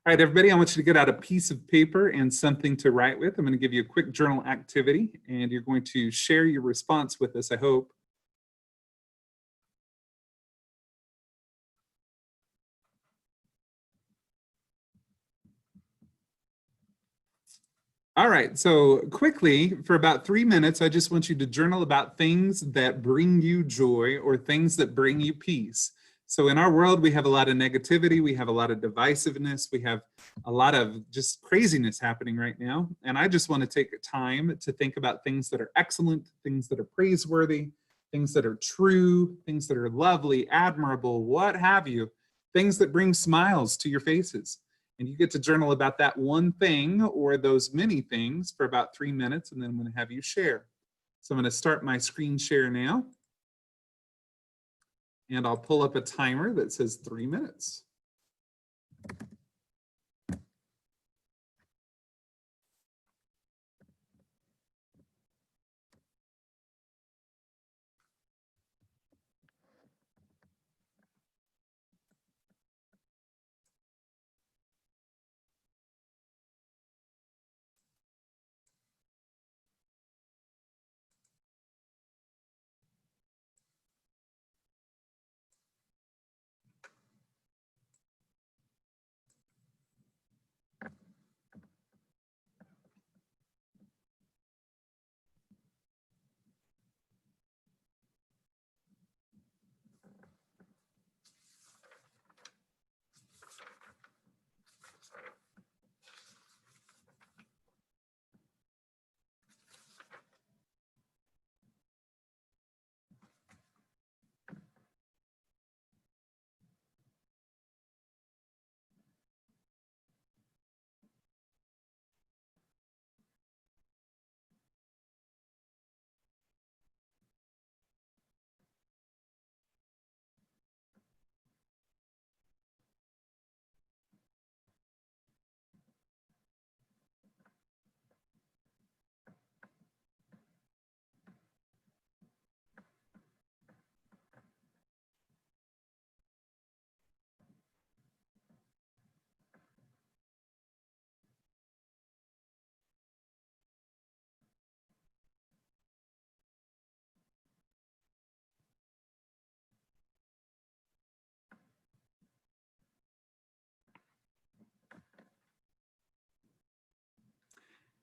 All right, everybody, I want you to get out a piece of paper and something to write with. I'm going to give you a quick journal activity, and you're going to share your response with us, I hope. All right, so quickly, for about 3 minutes, I just want you to journal about things that bring you joy or things that bring you peace. So in our world, we have a lot of negativity, we have a lot of divisiveness, we have a lot of just craziness happening right now. And I just want to take time to think about things that are excellent, things that are praiseworthy, things that are true, things that are lovely, admirable, what have you, things that bring smiles to your faces. And you get to journal about that one thing or those many things for about 3 minutes, and then I'm going to have you share. So I'm going to start my screen share now. And I'll pull up a timer that says 3 minutes.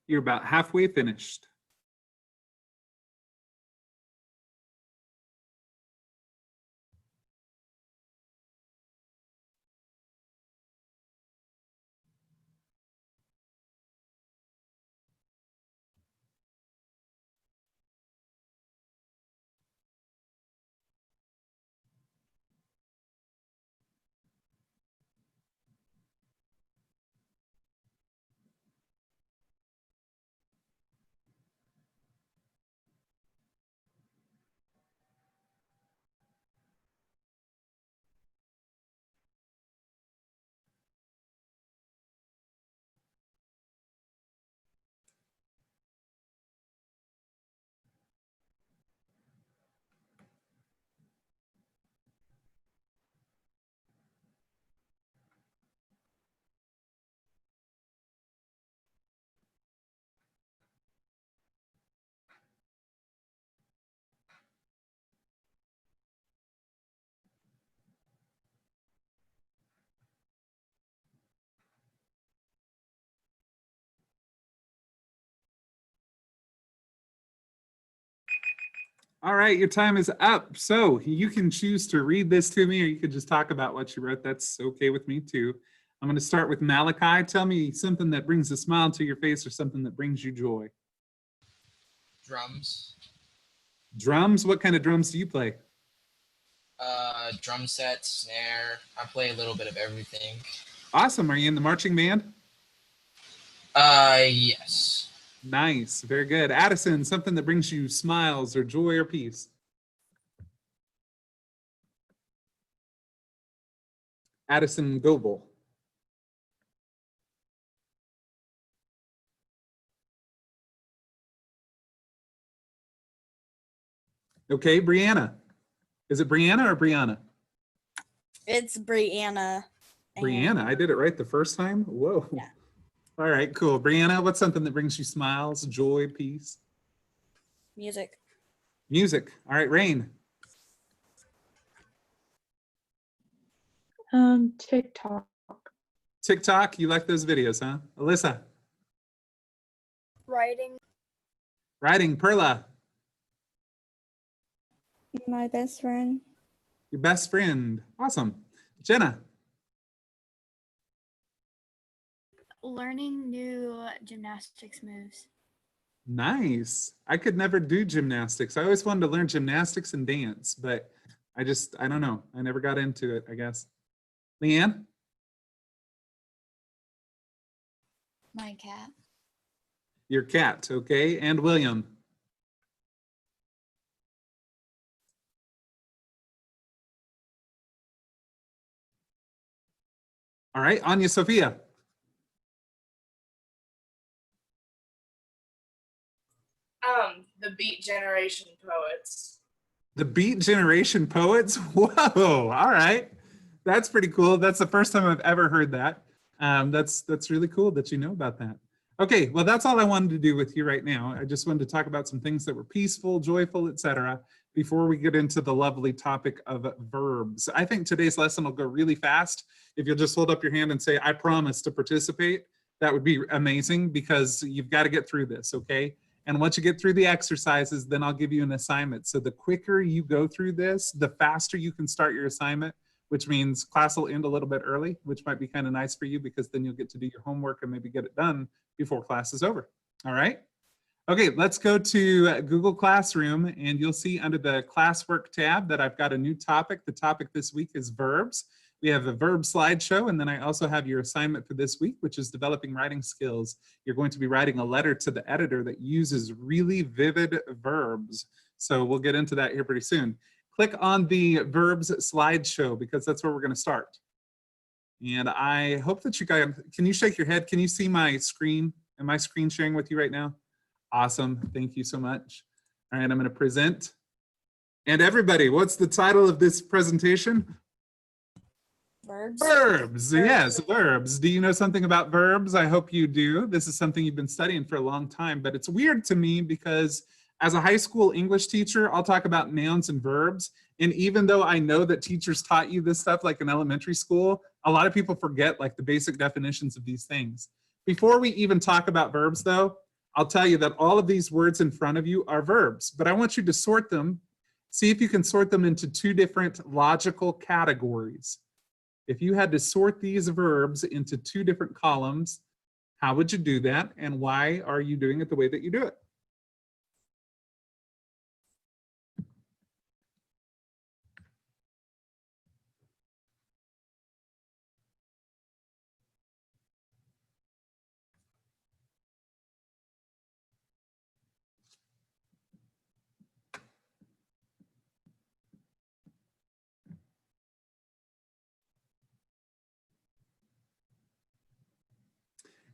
You're about halfway finished. All right, your time is up. So you can choose to read this to me, or you could just talk about what you wrote. That's okay with me too. I'm going to start with Malachi. Tell me something that brings a smile to your face or something that brings you joy. Drums. Drums? What kind of drums do you play? Drum set, snare. I play a little bit of everything. Awesome. Are you in the marching band? Yes. Nice. Very good. Addison, something that brings you smiles or joy or peace. Addison Goebel. Okay, Brianna. Is it Brianna or Brianna? It's Brianna. Brianna, I did it right the first time? Whoa. Yeah. All right, cool. Brianna, what's something that brings you smiles, joy, peace? Music. Music. All right, Rain. TikTok. TikTok, you like those videos, huh? Alyssa. Writing. Writing. Perla. My best friend. Your best friend. Awesome. Jenna. Learning new gymnastics moves. Nice. I could never do gymnastics. I always wanted to learn gymnastics and dance, but I don't know. I never got into it, I guess. Leanne? My cat. Your cat, okay. And William? All right, Anya Sophia. The Beat Generation Poets. The Beat Generation Poets? Whoa, all right. That's pretty cool. That's the first time I've ever heard that. That's really cool that you know about that. Okay, well, that's all I wanted to do with you right now. I just wanted to talk about some things that were peaceful, joyful, etc. before we get into the lovely topic of verbs. I think today's lesson will go really fast. If you'll just hold up your hand and say, I promise to participate, that would be amazing because you've got to get through this, okay? And once you get through the exercises, then I'll give you an assignment. So the quicker you go through this, the faster you can start your assignment, which means class will end a little bit early, which might be kind of nice for you because then you'll get to do your homework and maybe get it done before class is over. All right? Okay, let's go to Google Classroom and you'll see under the classwork tab that I've got a new topic. The topic this week is verbs. We have a verb slideshow, and then I also have your assignment for this week, which is developing writing skills. You're going to be writing a letter to the editor that uses really vivid verbs. So we'll get into that here pretty soon. Click on the verbs slideshow because that's where we're going to start. And I hope that you guys, can you shake your head? Can you see my screen? Am I screen sharing with you right now? Awesome. Thank you so much. All right, I'm going to present. And everybody, what's the title of this presentation? Verbs. Verbs, yes, verbs. Do you know something about verbs? I hope you do. This is something you've been studying for a long time, but it's weird to me because as a high school English teacher, I'll talk about nouns and verbs. And even though I know that teachers taught you this stuff like in elementary school, a lot of people forget like the basic definitions of these things. Before we even talk about verbs though, I'll tell you that all of these words in front of you are verbs, but I want you to sort them. See if you can sort them into two different logical categories. If you had to sort these verbs into two different columns, how would you do that? And why are you doing it the way that you do it?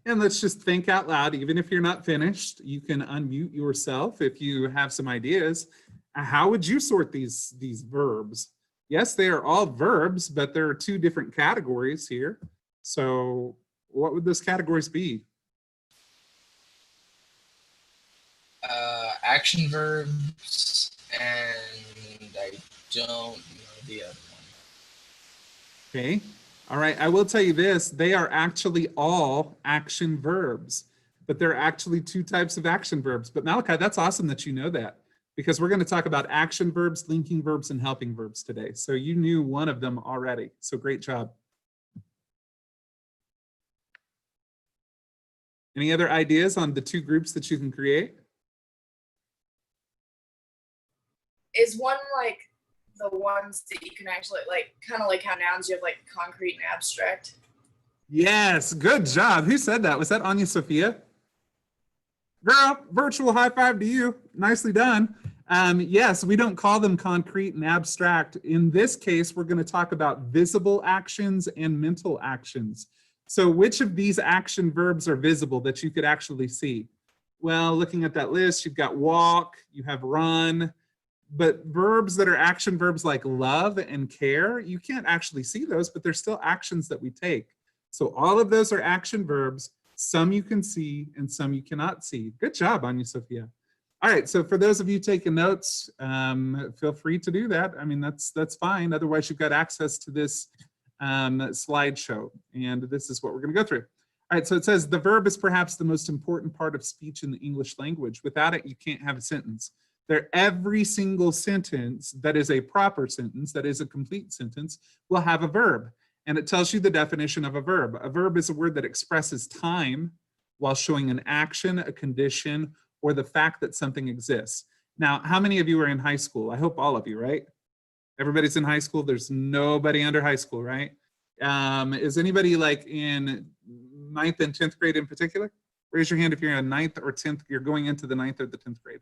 And let's just think out loud. Even if you're not finished, you can unmute yourself if you have some ideas. How would you sort these verbs? Yes, they are all verbs, but there are two different categories here. So what would those categories be? Action verbs, and I don't know the other one. Okay. All right. I will tell you this. They are actually all action verbs, but there are actually two types of action verbs. But Malachi, that's awesome that you know that because we're going to talk about action verbs, linking verbs, and helping verbs today. So you knew one of them already. So great job. Any other ideas on the two groups that you can create? Is one like the ones that you can actually like, kind of like how nouns you have like concrete and abstract? Yes, good job. Who said that? Was that Anya Sophia? Girl, virtual high five to you. Nicely done. Yes, we don't call them concrete and abstract. In this case, we're going to talk about visible actions and mental actions. So which of these action verbs are visible that you could actually see? Well, looking at that list, you've got walk, you have run. But verbs that are action verbs like love and care, you can't actually see those, but they're still actions that we take. So all of those are action verbs. Some you can see and some you cannot see. Good job, Anya Sophia. All right, so for those of you taking notes, feel free to do that. I mean, that's fine. Otherwise, you've got access to this slideshow, and this is what we're going to go through. All right, so it says the verb is perhaps the most important part of speech in the English language. Without it, you can't have a sentence. Every single sentence that is a proper sentence, that is a complete sentence, will have a verb. And it tells you the definition of a verb. A verb is a word that expresses time while showing an action, a condition, or the fact that something exists. Now, how many of you are in high school? I hope all of you, right? Everybody's in high school. There's nobody under high school, right? Is anybody like in 9th and 10th grade in particular? Raise your hand if you're in 9th or 10th, you're going into the 9th or the 10th grade.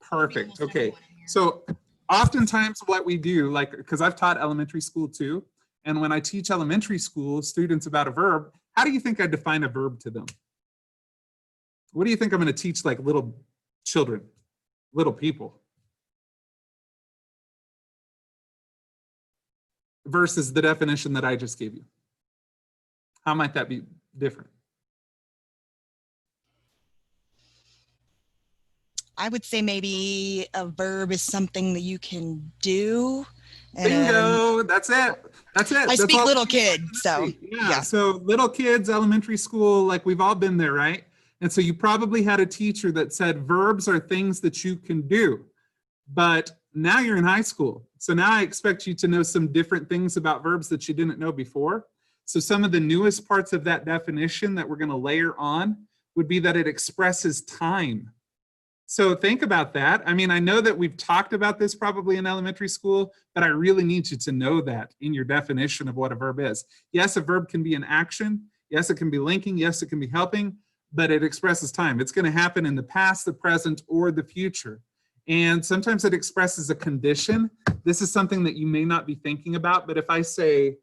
Perfect, okay. So oftentimes what we do, like, because I've taught elementary school too, and when I teach elementary school students about a verb, how do you think I define a verb to them? What do you think I'm going to teach like little children, little people? Versus the definition that I just gave you. How might that be different? I would say maybe a verb is something that you can do. Bingo, that's it. That's it. I That's speak all. little kid, so yeah. So little kids, elementary school, like we've all been there, right? And so you probably had a teacher that said verbs are things that you can do. But now you're in high school. So now I expect you to know some different things about verbs that you didn't know before. So some of the newest parts of that definition that we're going to layer on would be that it expresses time. So think about that. I mean, I know that we've talked about this probably in elementary school, but I really need you to know that in your definition of what a verb is. Yes, a verb can be an action. Yes, it can be linking. Yes, it can be helping, but it expresses time. It's going to happen in the past, the present, or the future. And sometimes it expresses a condition. This is something that you may not be thinking about, but if I say,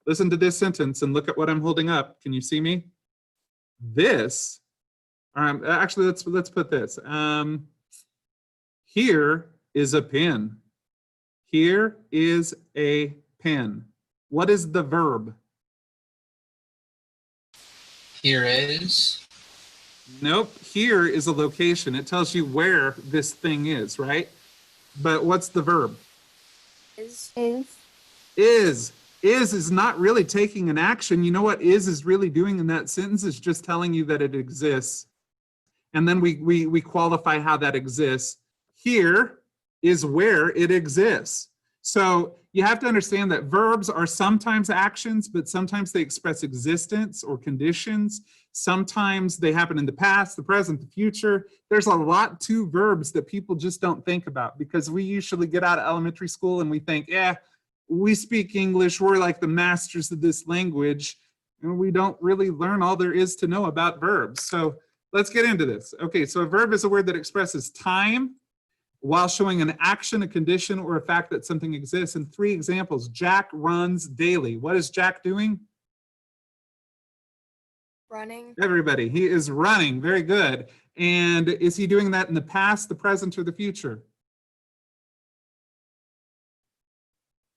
listen to this sentence and look at what I'm holding up. Can you see me? This, actually, let's put this. Here is a pen. Here is a pen. What is the verb? Here is. Nope, here is a location. It tells you where this thing is, right? But what's the verb? Is. Is not really taking an action. You know what is really doing in that sentence is just telling you that it exists. And then we qualify how that exists. Here is where it exists. So you have to understand that verbs are sometimes actions, but sometimes they express existence or conditions. Sometimes they happen in the past, the present, the future. There's a lot to verbs that people just don't think about because we usually get out of elementary school and we think, yeah, we speak English, we're like the masters of this language, and we don't really learn all there is to know about verbs. So let's get into this. Okay, so a verb is a word that expresses time while showing an action, a condition, or a fact that something exists. And 3 examples, Jack runs daily. What is Jack doing? Running. Everybody, he is running, very good. And is he doing that in the past, the present, or the future?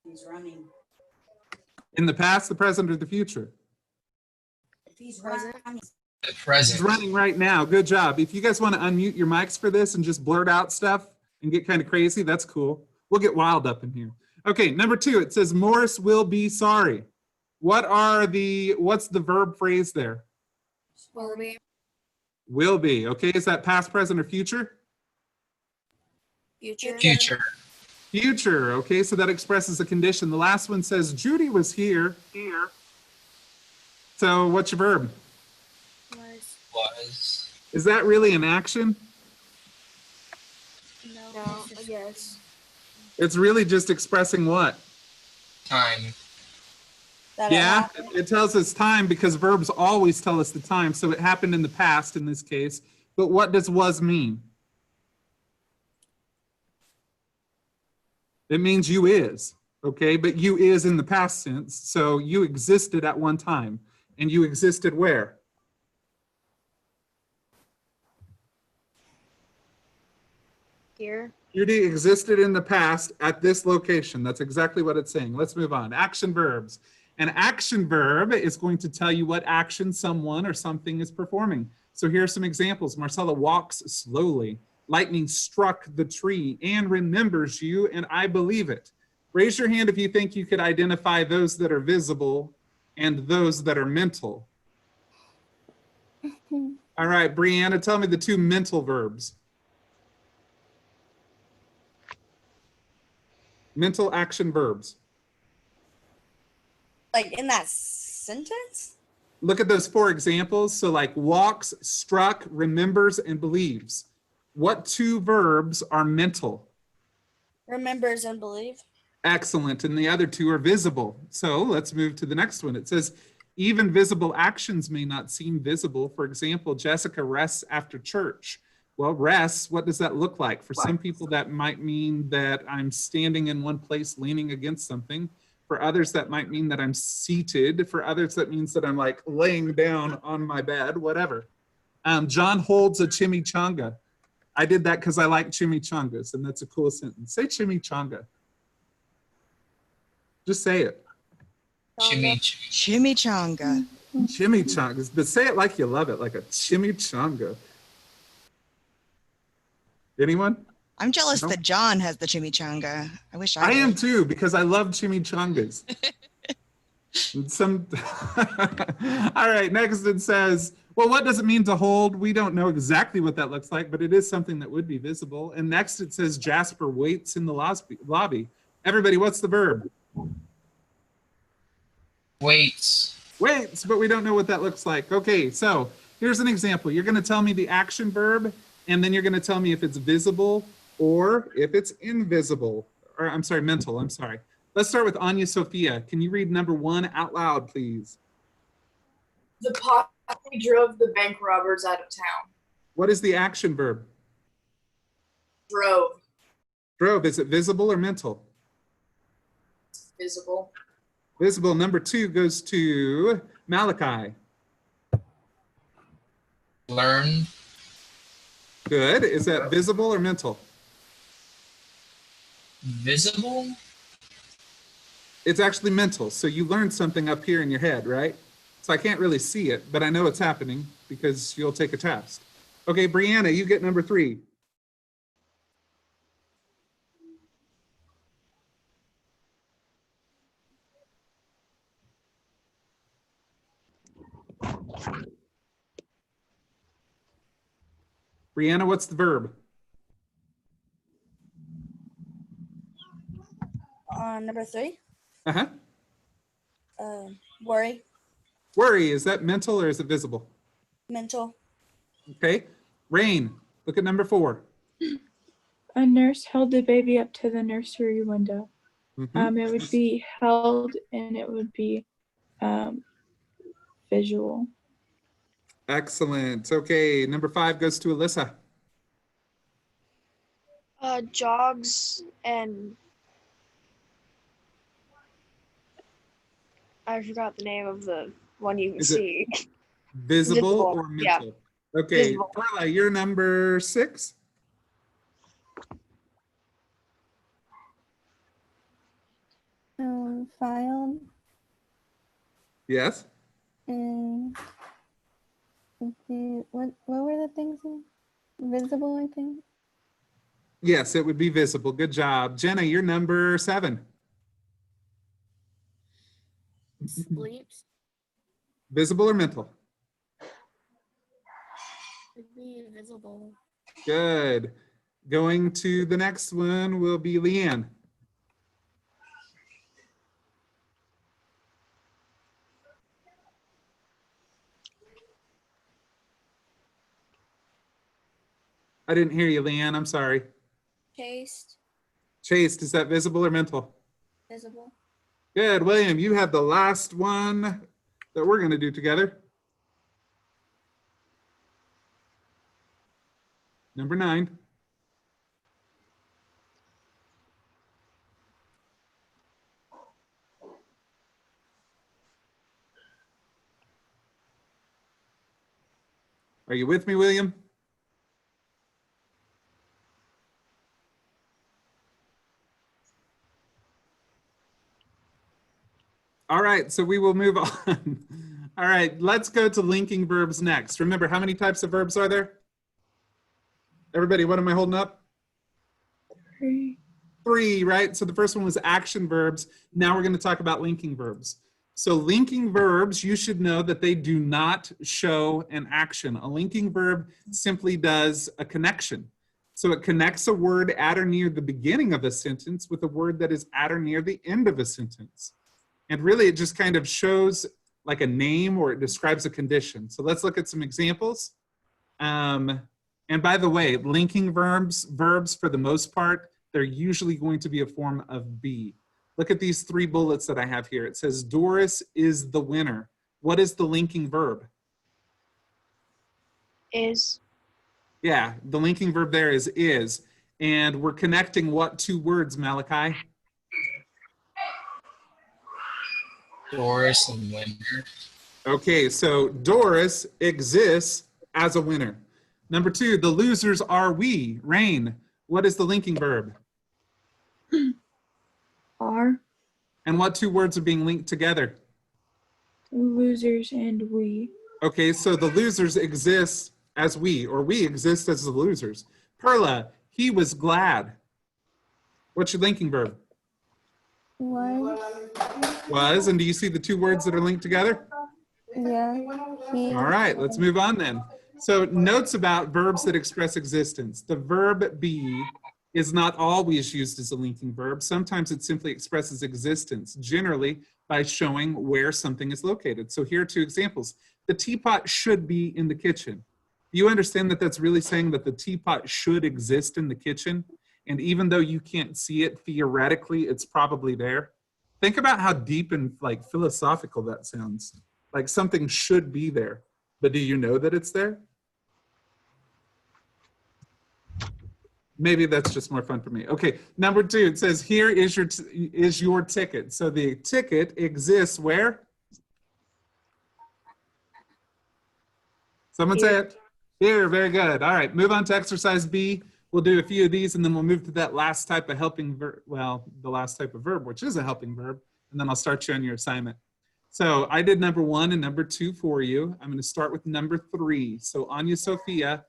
He's running. In the past, the present, or the future? If he's Present. running, The present. He's running right now, good job. If you guys want to unmute your mics for this and just blurt out stuff and get kind of crazy, that's cool. We'll get wild up in here. Okay, number 2, it says Morris will be sorry. What's the verb phrase there? Will be. Will be, okay, is that past, present, or future? Future. Future. Future, okay, so that expresses a condition. The last one says Judy was here. So what's your verb? Was. Is that really an action? No. Yes. It's really just expressing what? Time. That Yeah, it tells us time because verbs always tell us the time. So it happened in the past in this case. But what does was mean? It means you is, okay? But you is in the past sense. So you existed at one time. And you existed where? Here. Beauty existed in the past at this location. That's exactly what it's saying. Let's move on. Action verbs. An action verb is going to tell you what action someone or something is performing. So here are some examples. Marcella walks slowly. Lightning struck the tree. Anne remembers you, and I believe it. Raise your hand if you think you could identify those that are visible and those that are mental. All right, Brianna, tell me the two mental verbs. Mental action verbs. Like in that sentence? Look at those four examples. So like walks, struck, remembers, and believes. What two verbs are mental? Remembers and believe. Excellent. And the other two are visible. So let's move to the next one. It says, even visible actions may not seem visible. For example, Jessica rests after church. Well, rests, what does that look like? For some people, that might mean that I'm standing in one place, leaning against something. For others, that might mean that I'm seated. For others, that means that I'm like laying down on my bed, whatever. John holds a chimichanga. I did that because I like chimichangas, and that's a cool sentence. Say chimichanga. Just say it. Chimichanga. Chimichangas, but say it like you love it, like a chimichanga. Anyone? I'm jealous No? that John has the chimichanga. I wish I I am did. too, because I love chimichangas. All right, next it says, well, what does it mean to hold? We don't know exactly what that looks like, but it is something that would be visible. And next it says Jasper waits in the lobby. Everybody, what's the verb? Waits. Waits, but we don't know what that looks like. Okay, so here's an example. You're going to tell me the action verb, and then you're going to tell me if it's visible or if it's invisible. Or I'm sorry, mental, I'm sorry. Let's start with Anya Sophia. Can you read number 1 out loud, please? The posse drove the bank robbers out of town. What is the action verb? Drove. Drove, is it visible or mental? Visible. Visible. Number 2 goes to Malachi. Learn. Good. Is that visible or mental? Visible. It's actually mental. So you learned something up here in your head, right? So I can't really see it, but I know it's happening because you'll take a test. Okay, Brianna, you get number 3. Brianna, what's the verb? Number 3. Uh-huh. Worry. Worry, is that mental or is it visible? Mental. Okay. Rain, look at number 4. A nurse held the baby up to the nursery window. Mhm. It would be held and it would be visual. Excellent. Okay, number 5 goes to Alyssa. Jogs and I forgot the name of the one you can Is it see. Visible Visible, or yeah. mental? Okay, Visible. Carla, you're number 6. Filed Yes. and what were the things? Visible, I think. Yes, it would be visible. Good job. Jenna, you're number 7. Sleeps. Visible or mental? Could be visible. Good. Going to the next one will be Leanne. I didn't hear you, Leanne. I'm sorry. Chased. Chased, is that visible or mental? Visible. Good. William, you have the last one that we're going to do together. Number 9. Are you with me, William? All right, so we will move on. All right, let's go to linking verbs next. Remember, how many types of verbs are there? Everybody, what am I holding up? 3. 3, right? So the first one was action verbs. Now we're going to talk about linking verbs. So linking verbs, you should know that they do not show an action. A linking verb simply does a connection. So it connects a word at or near the beginning of a sentence with a word that is at or near the end of a sentence. And really, it just kind of shows like a name or it describes a condition. So let's look at some examples. And by the way, linking verbs for the most part, they're usually going to be a form of be. Look at these 3 bullets that I have here. It says Doris is the winner. What is the linking verb? Is. Yeah, the linking verb there is. And we're connecting what 2 words, Malachi? Doris and winner. Okay, so Doris exists as a winner. Number 2, the losers are we. Rain, what is the linking verb? Are. And what 2 words are being linked together? Losers and we. Okay, so the losers exist as we, or we exist as the losers. Perla, he was glad. What's your linking verb? Was, and do you see the 2 words that are linked together? Yeah. He. All right, let's move on then. So notes about verbs that express existence. The verb be is not always used as a linking verb. Sometimes it simply expresses existence, generally by showing where something is located. So here are 2 examples. The teapot should be in the kitchen. Do you understand that that's really saying that the teapot should exist in the kitchen? And even though you can't see it, theoretically, it's probably there. Think about how deep and like philosophical that sounds. Like something should be there, but do you know that it's there? Maybe that's just more fun for me. Okay, number 2, it says here is your ticket. So the ticket exists where? Someone say it. Here, very good. All right, move on to exercise B. We'll do a few of these and then we'll move to that last type of helping verb, well, the last type of verb, which is a helping verb, and then I'll start you on your assignment. So I did number 1 and number 2 for you. I'm going to start with number 3. So Anya Sophia,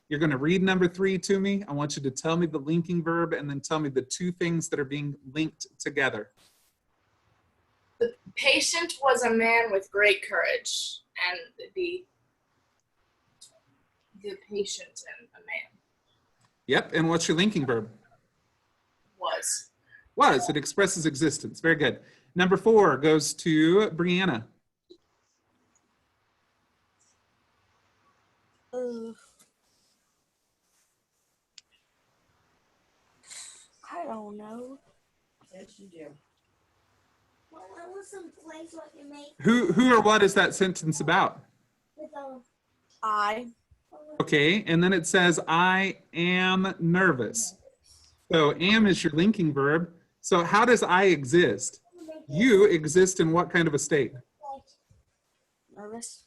you're going to read number 3 to me. I want you to tell me the linking verb and then tell me the 2 things that are being linked together. The patient was a man with great courage, and the patient and a man. Yep, and what's your linking verb? Was. Was, it expresses existence. Very good. Number 4 goes to Brianna. I don't know. Yes, you do. Well, I want some place so I can make Who or what is that sentence about? with a I. Okay, and then it says, I am nervous. So am is your linking verb. So how does I exist? You exist in what kind of a state? Nervous.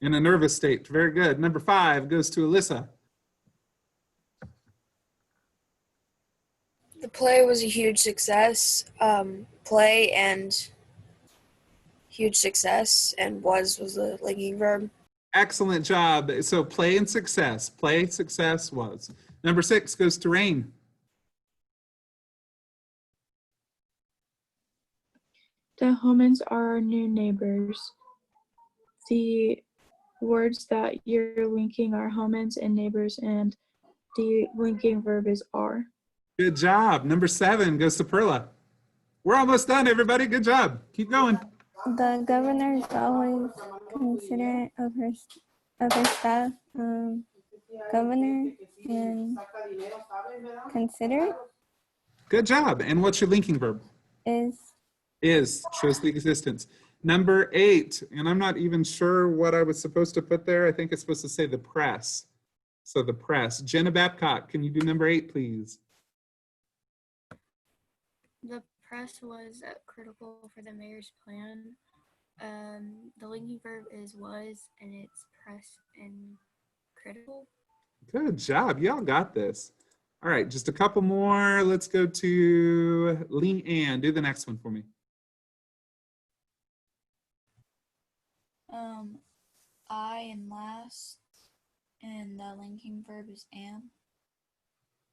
In a nervous state. Very good. Number 5 goes to Alyssa. The play was a huge success. Play and huge success, and was the linking verb. Excellent job. So play and success. Play, success, was. Number 6 goes to Rain. The Homans are our new neighbors. The words that you're linking are Homans and neighbors, and the linking verb is are. Good job. Number 7 goes to Perla. We're almost done, everybody. Good job. Keep going. The governor is always considerate of her staff. Governor and considerate Good job. And what's your linking verb? is Shows the existence. Number 8, and I'm not even sure what I was supposed to put there. I think it's supposed to say the press. So the press. Jenna Babcock, can you do number 8, please? The press was critical for the mayor's plan. The linking verb is was, and it's press and critical. Good job. Y'all got this. All right, just a couple more. Let's go to Lean Ann. Do the next one for me. came last, and the linking verb is am.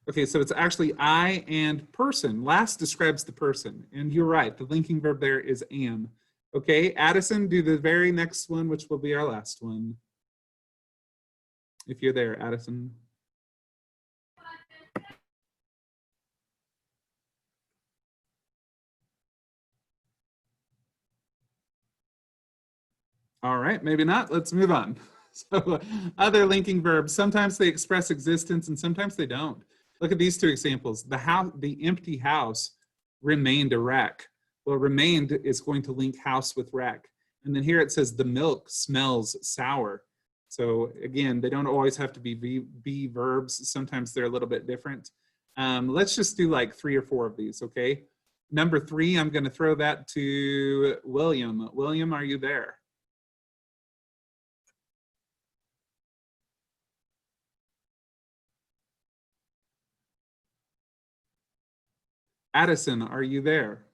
Okay, so it's actually I and person. Last describes the person. And you're right, the linking verb there is am. Okay, Addison, do the very next one, which will be our last one. If you're there, Addison. All right, maybe not. Let's move on. So other linking verbs, sometimes they express existence and sometimes they don't. Look at these two examples. The empty house remained a wreck. Well, remained is going to link house with wreck. And then here it says the milk smells sour. So again, they don't always have to be verbs. Sometimes they're a little bit different. Let's just do like 3 or 4 of these, okay? Number 3, I'm going to throw that to William. William, are you there? Addison, are you there?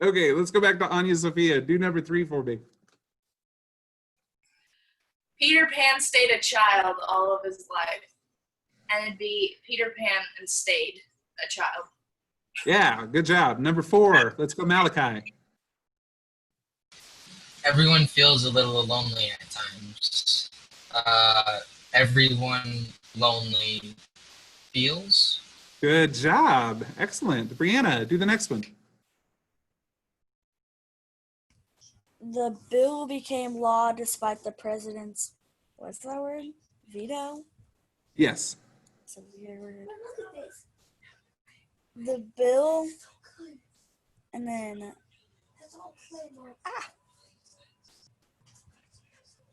Okay, let's go back to Anya Sophia. Do number 3 for me. Peter Pan stayed a child all of his life. And it'd be Peter Pan and stayed a child. Yeah, good job. Number 4, let's go Malachi. Everyone feels a little lonely at times. Everyone lonely feels. Good job. Excellent. Brianna, do the next one. The bill became law despite the president's, what's that word? Veto? Yes. It's a weird word. The bill, and then,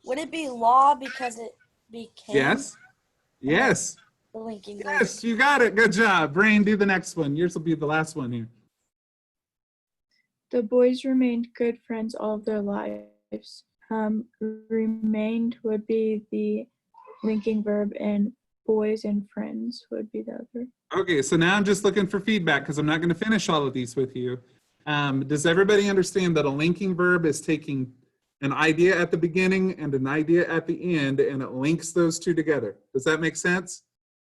would it be law because it became? Yes. Yes. The linking Yes, you got it. Good job. Brain, do the next one. Yours will be the last one here. The boys remained good friends all of their lives. Remained would be the linking verb, and boys and friends would be the other. Okay, so now I'm just looking for feedback because I'm not going to finish all of these with you. Does everybody understand that a linking verb is taking an idea at the beginning and an idea at the end, and it links those two together? Does that make sense?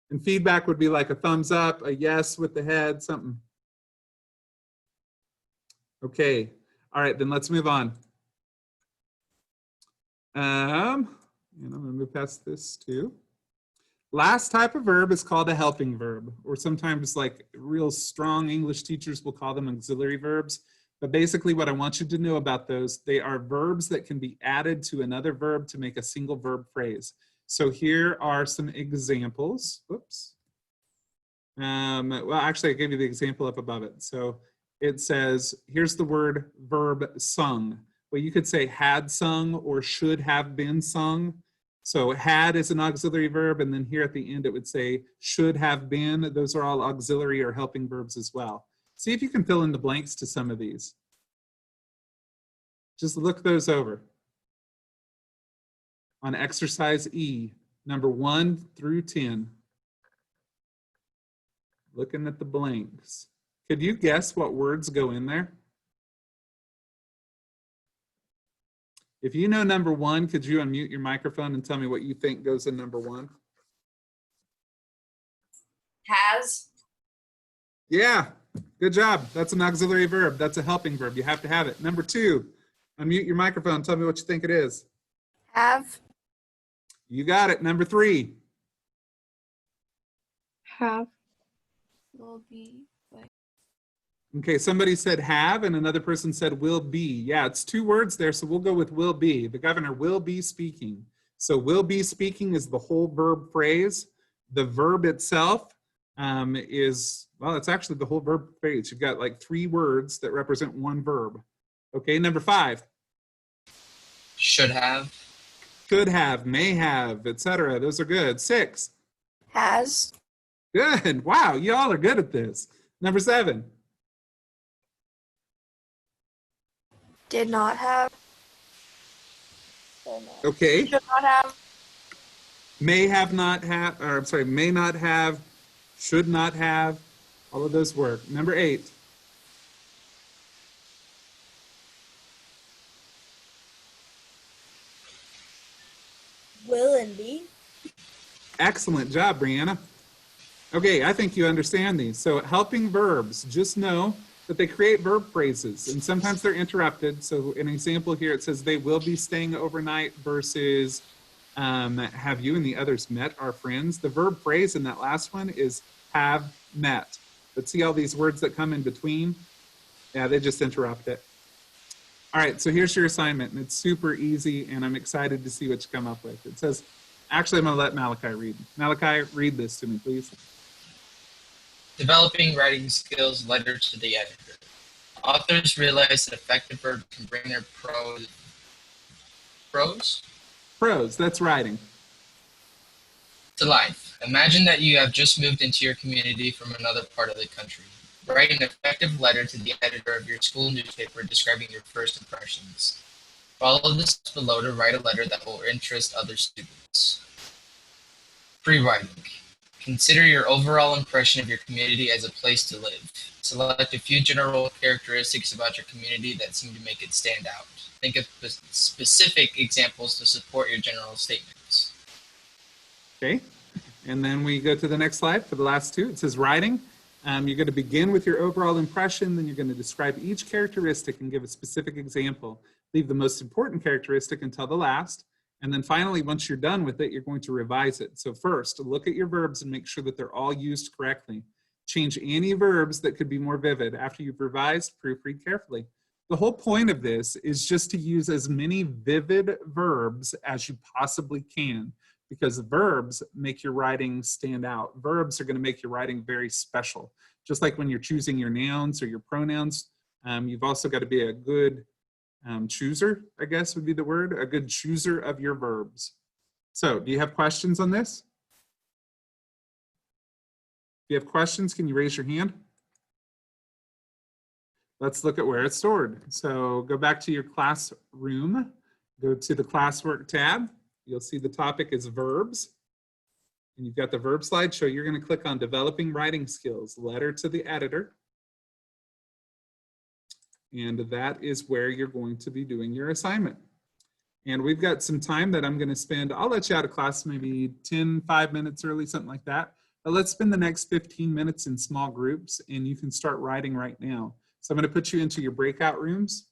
And feedback would be like a thumbs up, a yes with the head, something. Okay, all right, then let's move on. And I'm going to move past this too. Last type of verb is called a helping verb, or sometimes like real strong English teachers will call them auxiliary verbs. But basically what I want you to know about those, they are verbs that can be added to another verb to make a single verb phrase. So here are some examples. Whoops. Well, actually I gave you the example up above it. So it says, here's the word verb sung. Well, you could say had sung or should have been sung. So had is an auxiliary verb, and then here at the end it would say should have been. Those are all auxiliary or helping verbs as well. See if you can fill in the blanks to some of these. Just look those over. On exercise E, number 1 through 10. Looking at the blanks. Could you guess what words go in there? If you know number 1, could you unmute your microphone and tell me what you think goes in number 1? Has. Yeah, good job. That's an auxiliary verb. That's a helping verb. You have to have it. Number 2, unmute your microphone. Tell me what you think it is. Have. You got it. Number 3. Have. Will be. Wait. Okay, somebody said have and another person said will be. Yeah, it's 2 words there, so we'll go with will be. The governor will be speaking. So will be speaking is the whole verb phrase. The verb itself is, well, it's actually the whole verb phrase. You've got like 3 words that represent one verb. Okay, number 5. Should have. Could have, may have, etc. Those are good. 6. Has. Good. Wow, y'all are good at this. Number 7. Did not have. Okay. Should not have. May have not have, or I'm sorry, may not have, should not have, all of those work. Number 8. Will and be. Excellent job, Brianna. Okay, I think you understand these. So helping verbs, just know that they create verb phrases and sometimes they're interrupted. So an example here, it says they will be staying overnight versus have you and the others met our friends. The verb phrase in that last one is have met. But see all these words that come in between? Yeah, they just interrupt it. All right, so here's your assignment, and it's super easy, and I'm excited to see what you come up with. It says, actually, I'm going to let Malachi read. Malachi, read this to me, please. Developing writing skills, letter to the editor. Authors realize that effective verbs can bring their prose Prose, that's writing. to life. Imagine that you have just moved into your community from another part of the country. Write an effective letter to the editor of your school newspaper describing your first impressions. Follow the steps below to write a letter that will interest other students. Pre-writing. Consider your overall impression of your community as a place to live. Select a few general characteristics about your community that seem to make it stand out. Think of specific examples to support your general statements. Okay, and then we go to the next slide for the last two. It says writing. You're going to begin with your overall impression, then you're going to describe each characteristic and give a specific example. Leave the most important characteristic until the last. And then finally, once you're done with it, you're going to revise it. So first, look at your verbs and make sure that they're all used correctly. Change any verbs that could be more vivid. After you've revised, proofread carefully. The whole point of this is just to use as many vivid verbs as you possibly can, because verbs make your writing stand out. Verbs are going to make your writing very special. Just like when you're choosing your nouns or your pronouns, you've also got to be a good chooser, I guess would be the word, a good chooser of your verbs. So, do you have questions on this? If you have questions, can you raise your hand? Let's look at where it's stored. So, go back to your classroom, go to the classwork tab. You'll see the topic is verbs. And you've got the verb slideshow. You're going to click on developing writing skills, letter to the editor. And that is where you're going to be doing your assignment. And we've got some time that I'm going to spend. I'll let you out of class maybe 5 minutes early, something like that. But let's spend the next 15 minutes in small groups, and you can start writing right now. So I'm going to put you into your breakout rooms.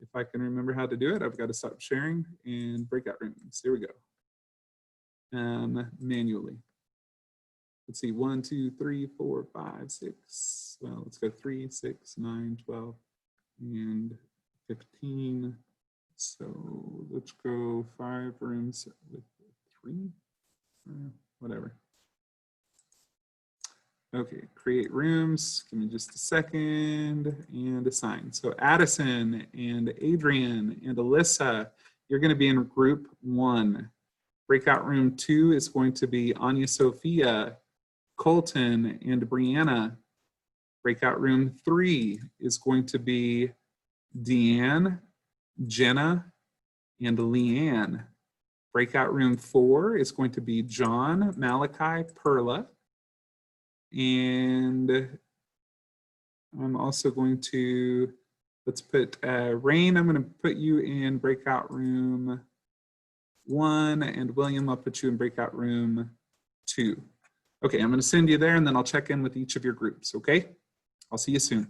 If I can remember how to do it, I've got to stop sharing and breakout rooms. Here we go. Manually. Let's see, 1, 2, 3, 4, 5, 6. Well, let's go 3, 6, 9, 12. And 15. So let's go 5 rooms with 3, whatever. Okay, create rooms. Give me just a second and assign. So Addison and Adrian and Alyssa, you're going to be in group 1. Breakout room 2 is going to be Anya Sophia, Colton, and Brianna. Breakout room 3 is going to be Deanne, Jenna, and Leanne. Breakout room 4 is going to be John, Malachi, Perla. And I'm also going to, let's put Rain, I'm going to put you in breakout room 1, and William, I'll put you in breakout room 2. Okay, I'm going to send you there, and then I'll check in with each of your groups, okay? I'll see you soon.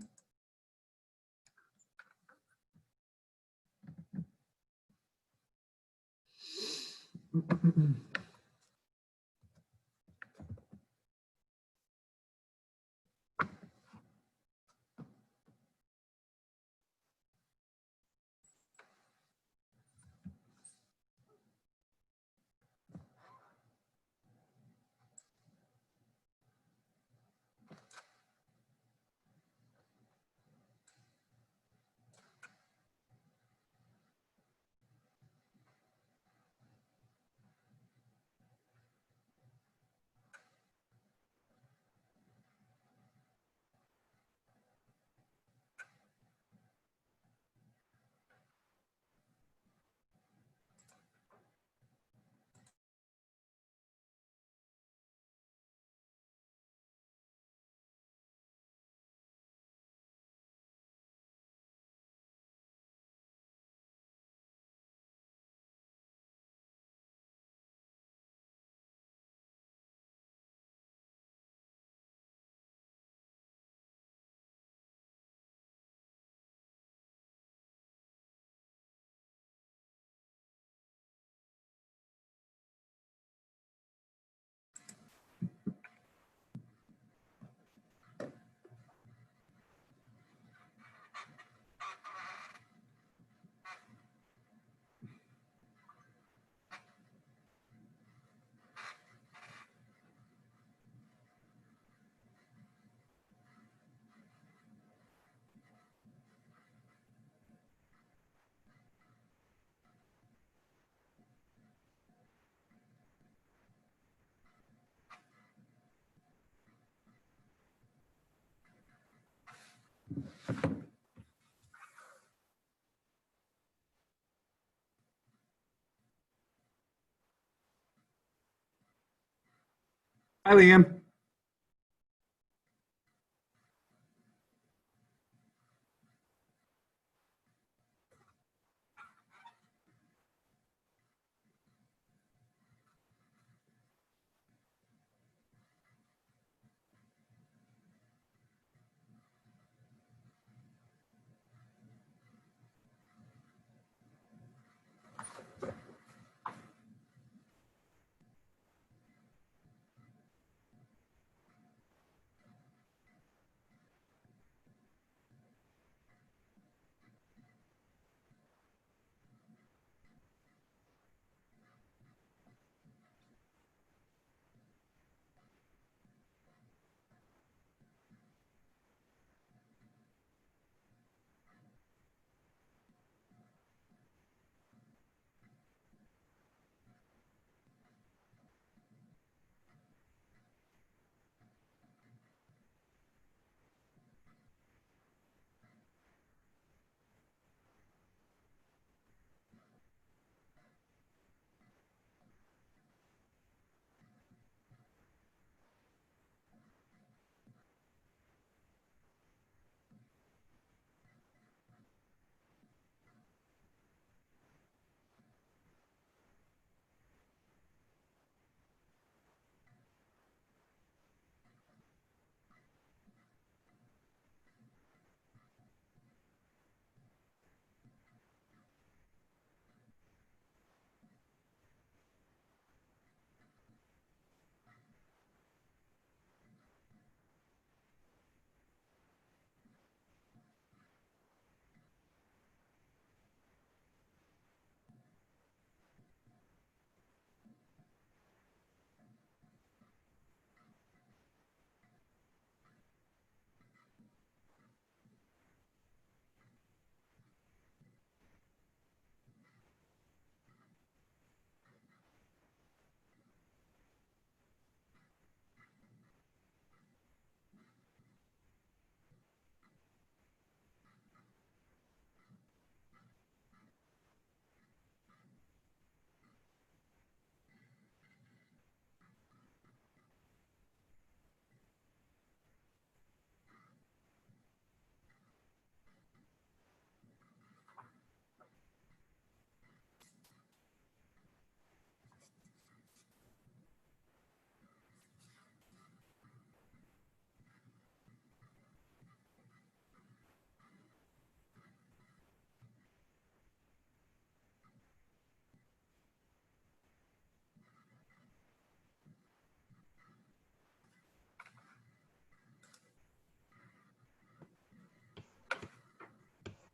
Hi, Leanne.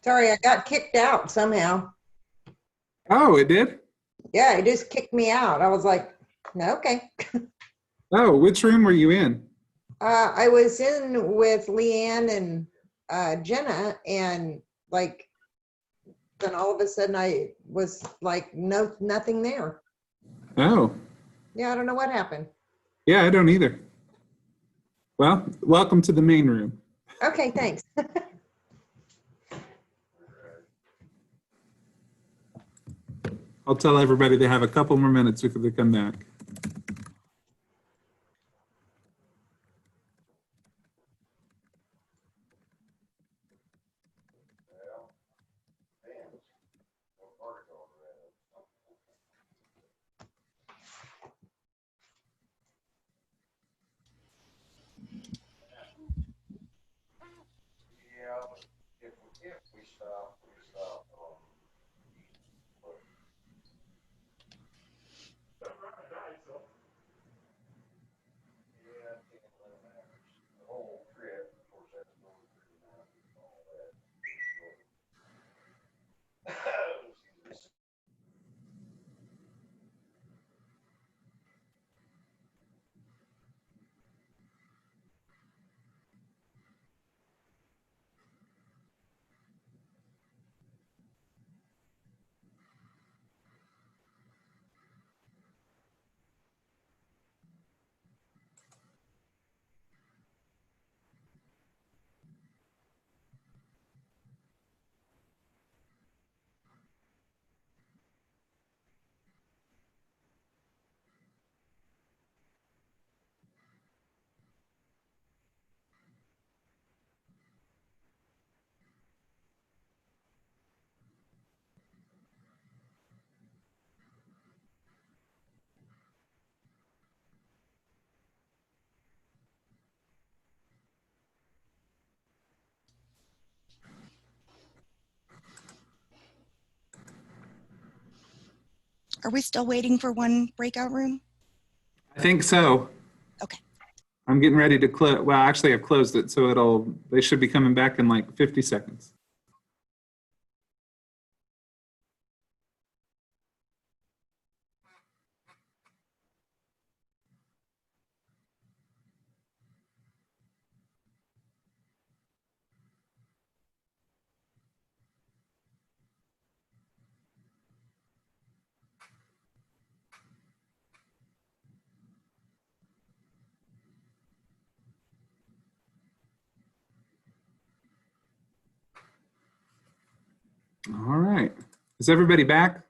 Sorry, I got kicked out somehow. Oh, it did? Yeah, it just kicked me out. I was like, no, okay. Oh, which room were you in? I was in with Leanne and Jenna, and like, then all of a sudden I was like, no, nothing there. Oh, Yeah, I don't know what happened. yeah, I don't either. Well, welcome to the main room. Okay, thanks. I'll tell everybody they have a couple more minutes before they come back. Are we still waiting for one breakout room? I think so. Okay. I'm getting ready to close. Well, actually, I've closed it, so they should be coming back in like 50 seconds. All right. Is everybody back?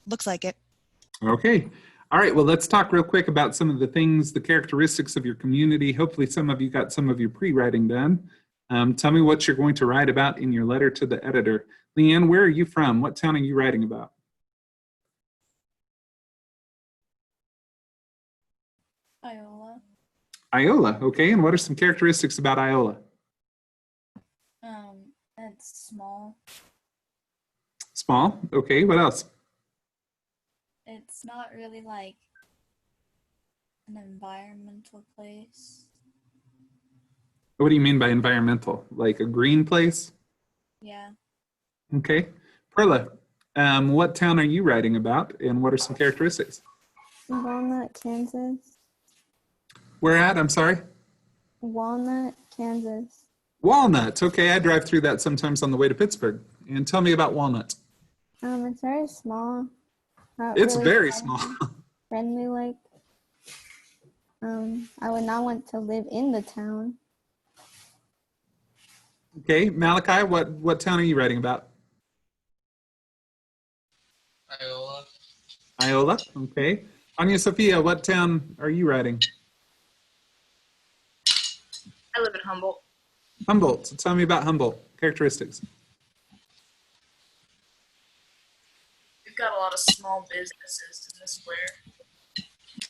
Looks like it. Okay. All right. Well, let's talk real quick about some of the things, the characteristics of your community. Hopefully some of you got some of your pre-writing done. Tell me what you're going to write about in your letter to the editor. Leanne, where are you from? What town are you writing about? Iola. Iola. Okay. And what are some characteristics about Iola? It's small. Small. Okay. What else? It's not really like an environmental place. What do you mean by environmental? Like a green place? Yeah. Okay. Perla, what town are you writing about and what are some characteristics? Walnut, Kansas. Where at? I'm sorry? Walnut, Kansas. Walnut. Okay, I drive through that sometimes on the way to Pittsburgh. And tell me about Walnut. It's very small. Not It's really very friendly, small. friendly like. I would not want to live in the town. Okay, Malachi, what town are you writing about? Iola. Iola. Okay. Anya Sophia, what town are you writing? I live in Humboldt. Humboldt. So tell me about Humboldt. Characteristics. We've got a lot of small businesses in the square.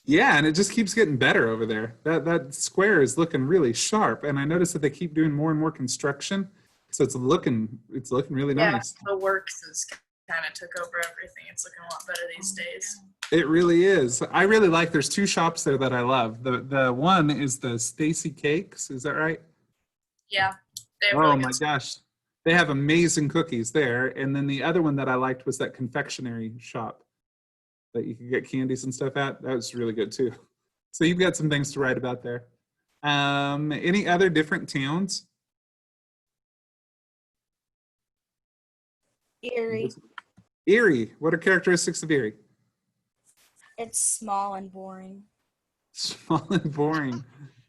Yeah, and it just keeps getting better over there. That square is looking really sharp, and I noticed that they keep doing more and more construction, so it's looking really nice. The works has kind of took over everything. It's looking a lot better these days. It really is. I really like. There's two shops there that I love. The one is the Stacy Cakes. Is that right? Yeah. They have Oh really my good gosh, they have amazing cookies there. And then the other one that I liked was that confectionery shop that you can get candies and stuff at. That was really good too. So you've got some things to write about there. Any other different towns? Erie. Erie. What are characteristics of Erie? It's small and boring. Small and boring.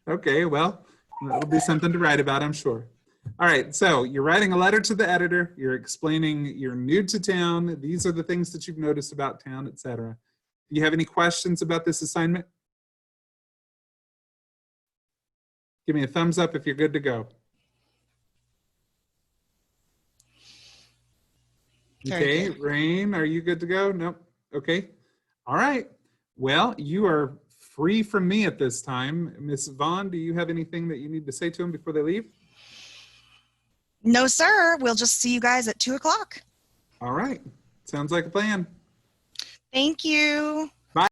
Okay, well, that'll be something to write about, I'm sure. All right, so you're writing a letter to the editor. You're explaining you're new to town. These are the things that you've noticed about town, etc. Do you have any questions about this assignment? Give me a thumbs up if you're good to go. Okay, Rain, are you good to go? Nope. Okay. All right. Well, you are free from me at this time. Miss Vaughn, do you have anything that you need to say to them before they leave? No, sir. We'll just see you guys at 2 o'clock. All right. Sounds like a plan. Thank you.